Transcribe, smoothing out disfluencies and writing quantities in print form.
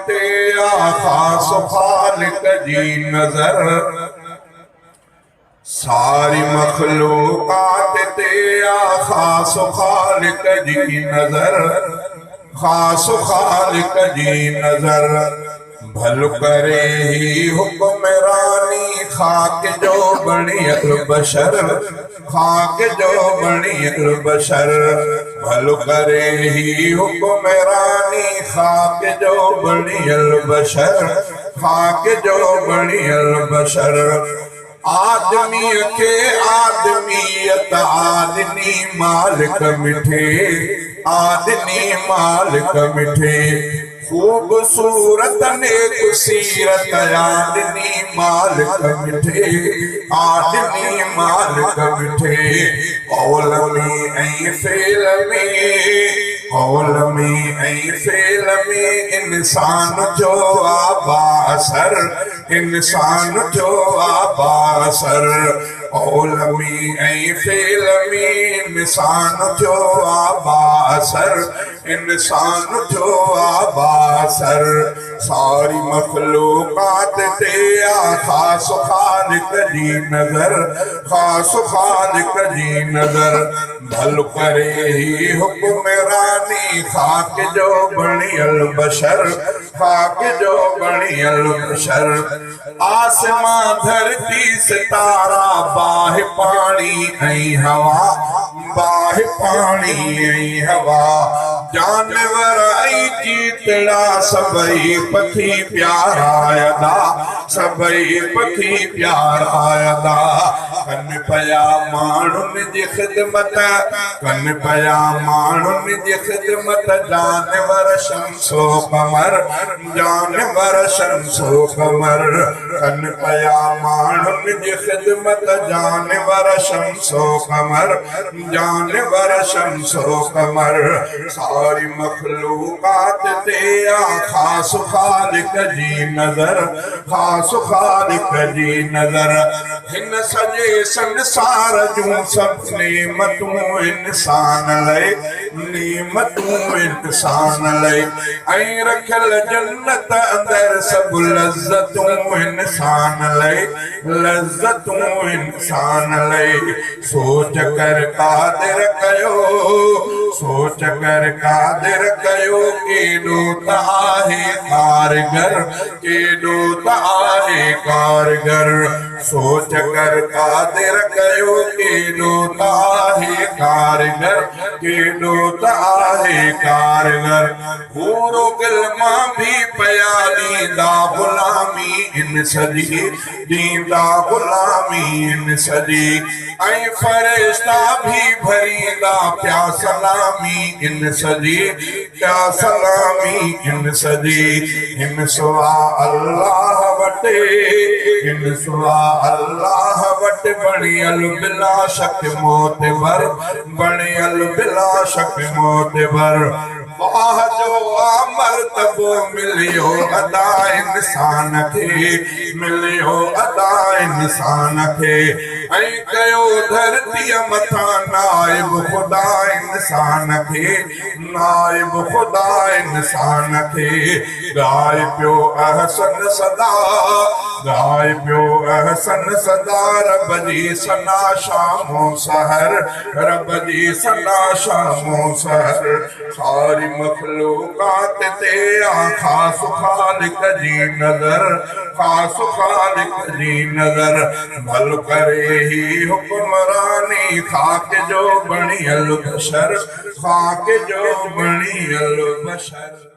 ते आ खास खालिक जी नजर सारी मखलूकात ते आ खास खालिक जी नजर खास खालिक जी नजर भल करे ही हुक्मरानी खाक जो बणियल बशर खाक जो बणियल बशर भल करे ही हुक्मरानी खाक जो बणियल बशर खाक जो बणियल बशर आदमी के आदमियत आदमी मालिक मिठे आदमी मालिक मिठे खूबसूरत नेक सीरत आदमी मालिक मिठे आदमी मालिक मिठे कौल में ऐं फेल में कौल में ऐं फेल में इंसान जो आबासर इंसान जो आबासर कौल में ऐं फेल में इंसान जो आबासर इंसान जो आबासर सारी मखलूकात ते आ खास खालिक जी नजर खास खालिक जी नजर भल करे ही हुक्मरानी खाक जो बणियल बशर खाक जो बणियल बशर आसमां धरती सितारा बाहि पानी ऐं हवा बाहि पानी ऐं हवा जानवर ऐं चीतड़ा सबई पखी प्यारा अदा सबई पखी प्यारा अदा कन पया माण्हुनि जी ख़िदमत कन पया माण्हुनि जी ख़िदमत जानवर शमसो कमर जानवर शमसो कमर कन पया माण्हुनि जी ख़िदमत जानवर शमसो कमर जानवर शमसो कमर सारी मखलूकात ते आ खास खालिक जी नजर खास खालिक जी नजर हिन सॼे संसार जूं सभु नेमतूं इंसान लाइ नेमतूं इंसान लाइ ऐं रखियल जन्नत अंदर सभु लज़्ज़तूं इंसान लाइ लज़्ज़तूं इंसान लाइ सोच कर कादिर कयो सोच कर कादिर कयो केॾो त आहे कारगर केॾो त आहे कारगर सोच कर कादिर कयो केॾो त आहे कारगर केॾो त आहे कारगर पूरो गिलमा भी पया ॾींदा ग़ुलामी इन सॼी ॾींदा ग़ुलामी इन सॼी ऐं फ़रिश्ता भी भरींदा प्या सलामी इन सॼी प्या सलामी इन सॼी इन सुवा अल्लाह वटि इन सुवा अल्लाह वटि बणियल बिला शक मोतबर बणियल बिला शक मोतबर वाह जो मर्तबो मिलियो अदा इंसान खे मिलियो अदा इंसान खे ऐं कयो धरतीअ मथां नाइब ख़ुदा इंसान खे नाइब ख़ुदा इंसान खे ॻाए पियो अहसन सदा ॻाए पियो अहसन सदा रब जी सना शामो सहर रब जी सना शामो सहर सारी मखलूकात ते आ खास खालिक जी नजर खास खालिक जी नजर भल करे ही हुक्मरानी खाक जो बणियल बशर खाक जो बणियल बशर।